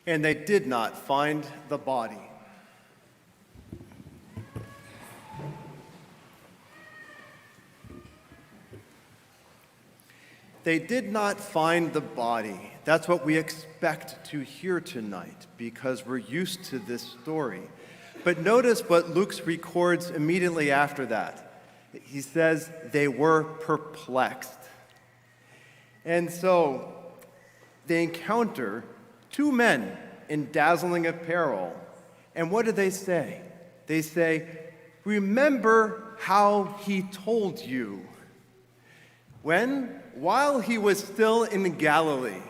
And they did not find the body. They did not find the body. That's what we expect to hear tonight because we're used to this story. But notice what Luke records immediately after that. He says they were perplexed. And so they encounter two men in dazzling apparel. And what do they say? They say, "Remember how he told you." When? While he was still in Galilee,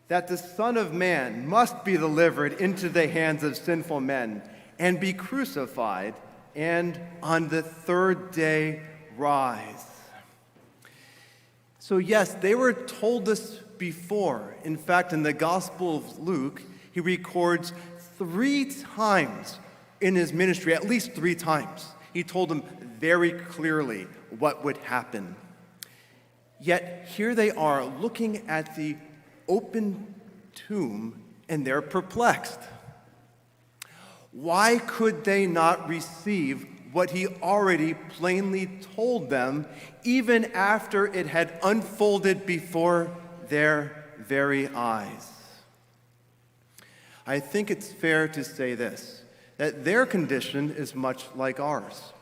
that the Son of Man must be delivered into the hands of sinful men and be crucified, and on the third day rise. So yes, they were told this before. In fact, in the Gospel of Luke, he records 3 times in his ministry, at least 3 times. He told them very clearly what would happen. Yet here they are looking at the open tomb and they're perplexed. Why could they not receive what he already plainly told them, even after it had unfolded before their very eyes? I think it's fair to say this, that their condition is much like ours.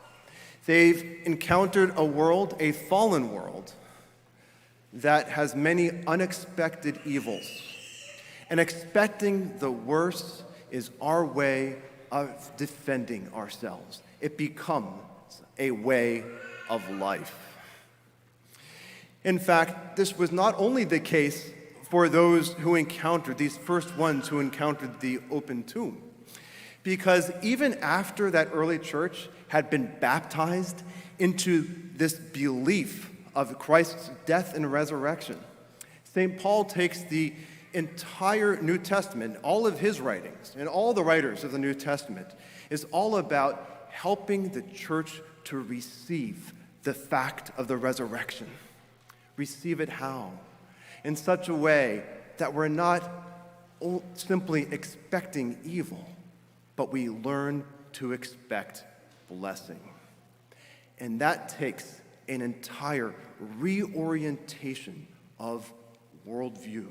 They've encountered a world, a fallen world, that has many unexpected evils. And expecting the worst is our way of defending ourselves. It becomes a way of life. In fact, this was not only the case for those who encountered, these first ones who encountered the open tomb, because even after that early church had been baptized into this belief of Christ's death and resurrection, St. Paul takes the entire New Testament, all of his writings, and all the writers of the New Testament, is all about helping the church to receive the fact of the resurrection. Receive it how? In such a way that we're not simply expecting evil, but we learn to expect blessing. And that takes an entire reorientation of worldview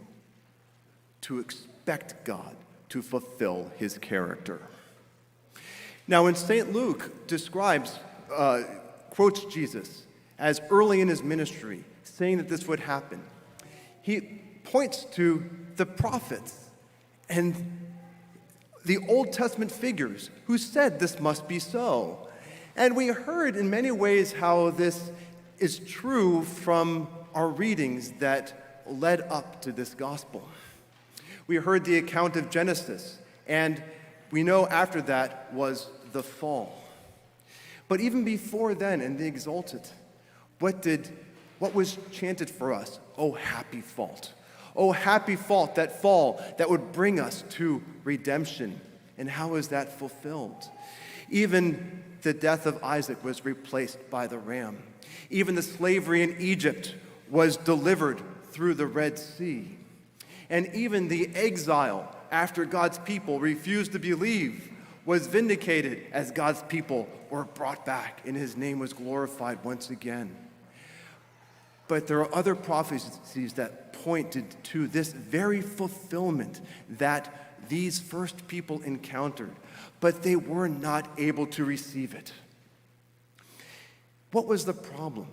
to expect God to fulfill his character. Now, when St. Luke quotes Jesus as early in his ministry, saying that this would happen, he points to the prophets and the Old Testament figures who said this must be so. And we heard in many ways how this is true from our readings that led up to this gospel. We heard the account of Genesis, and we know after that was the fall. But even before then, in the Exultet, what was chanted for us? Oh, happy fault. Oh, happy fault, that fall that would bring us to redemption. And how is that fulfilled? Even the death of Isaac was replaced by the ram. Even the slavery in Egypt was delivered through the Red Sea. And even the exile after God's people refused to believe was vindicated as God's people were brought back and his name was glorified once again. But there are other prophecies that pointed to this very fulfillment that these first people encountered, but they were not able to receive it. What was the problem?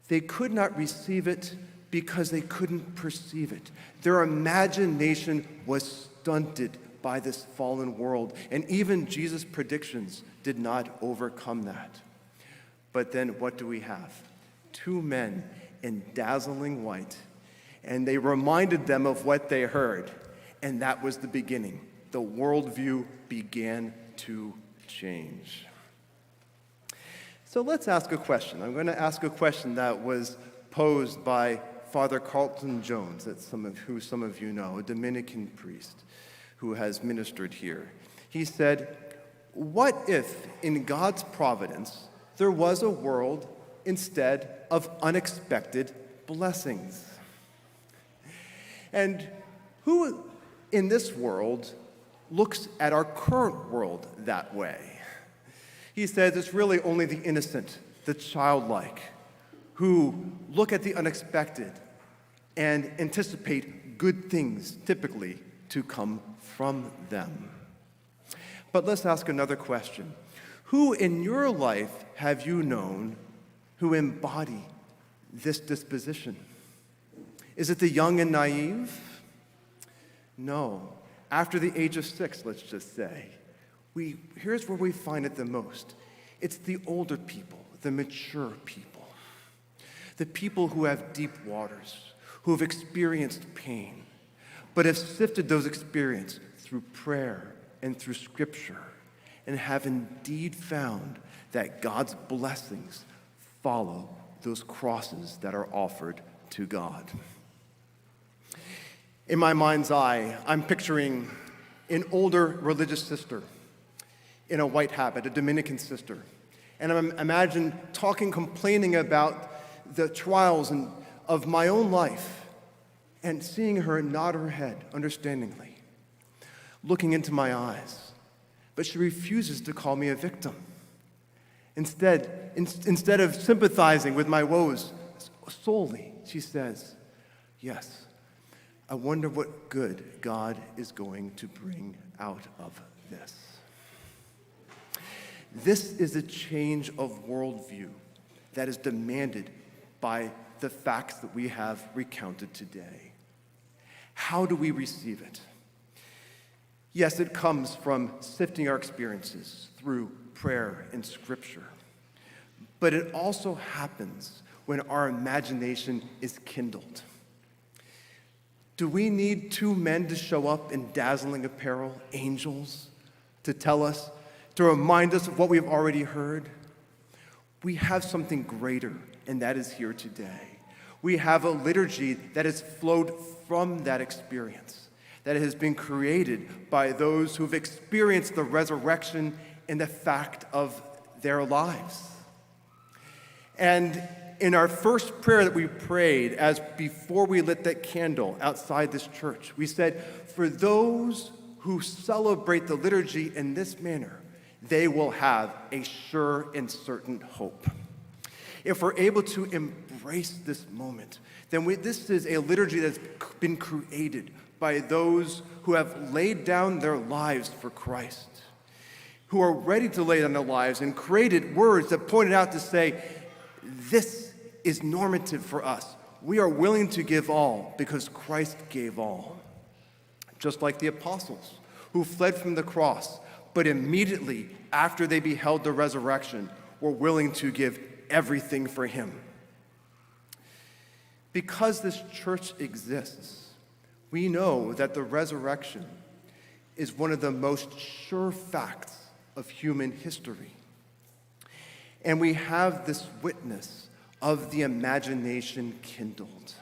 They could not receive it because they couldn't perceive it. Their imagination was stunted by this fallen world, and even Jesus' predictions did not overcome that. But then what do we have? 2 men in dazzling white, and they reminded them of what they heard, and that was the beginning. The worldview began to change. So let's ask a question. I'm going to ask a question that was posed by Father Carlton Jones, who some of you know, a Dominican priest who has ministered here. He said, what if in God's providence there was a world instead of unexpected blessings? And who in this world looks at our current world that way. He says it's really only the innocent, the childlike, who look at the unexpected and anticipate good things typically to come from them. But let's ask another question. Who in your life have you known who embody this disposition? Is it the young and naive? No. After the age of 6, let's just say, here's where we find it the most. It's the older people, the mature people, the people who have deep waters, who have experienced pain, but have sifted those experiences through prayer and through Scripture, and have indeed found that God's blessings follow those crosses that are offered to God. In my mind's eye, I'm picturing an older religious sister in a white habit, a Dominican sister. And I imagine complaining about the trials of my own life, and seeing her nod her head understandingly, looking into my eyes. But she refuses to call me a victim. Instead of sympathizing with my woes solely, she says, yes, I wonder what good God is going to bring out of this. This is a change of worldview that is demanded by the facts that we have recounted today. How do we receive it? Yes, it comes from sifting our experiences through prayer and Scripture. But it also happens when our imagination is kindled. Do we need 2 men to show up in dazzling apparel, angels, to remind us of what we've already heard? We have something greater, and that is here today. We have a liturgy that has flowed from that experience, that has been created by those who've experienced the resurrection and the fact of their lives. And in our first prayer that we prayed, as before we lit that candle outside this church, we said, for those who celebrate the liturgy in this manner, they will have a sure and certain hope. If we're able to embrace this moment, then this is a liturgy that's been created by those who have laid down their lives for Christ, who are ready to lay down their lives and created words that pointed out to say, this is normative for us. We are willing to give all because Christ gave all. Just like the apostles who fled from the cross, but immediately after they beheld the resurrection, were willing to give everything for him. Because this church exists, we know that the resurrection is one of the most sure facts of human history. And we have this witness of the imagination kindled.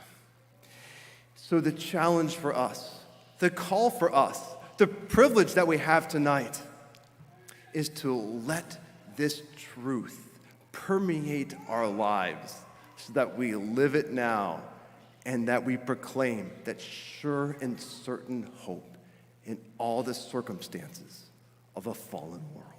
So the challenge for us, the call for us, the privilege that we have tonight is to let this truth permeate our lives so that we live it now and that we proclaim that sure and certain hope in all the circumstances of a fallen world.